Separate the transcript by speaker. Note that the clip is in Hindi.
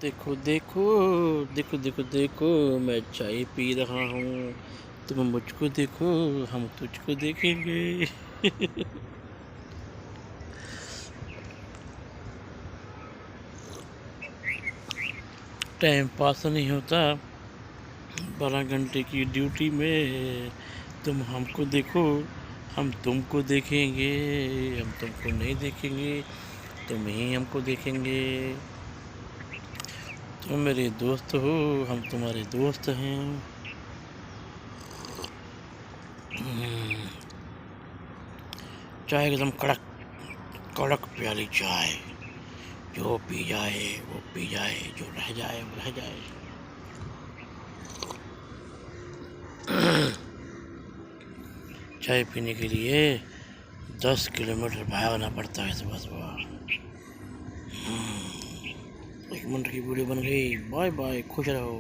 Speaker 1: देखो देखो देखो देखो देखो, मैं चाय पी रहा हूँ। तुम मुझको देखो, हम तुझको देखेंगे। टाइम पास नहीं होता 12 घंटे की ड्यूटी में। तुम हमको देखो, हम तुमको देखेंगे। हम तुमको नहीं देखेंगे, तुम ही हमको देखेंगे। तुम मेरे दोस्त हो, हम तुम्हारे दोस्त हैं। चाय एकदम कड़क कड़क प्याली चाय। जो पी जाए वो पी जाए, जो रह जाए वो रह जाए। चाय पीने के लिए 10 किलोमीटर भागना पड़ता है सुबह सुबह। 1 मिनट की वीडियो बन गई। बाय बाय, खुश रहो।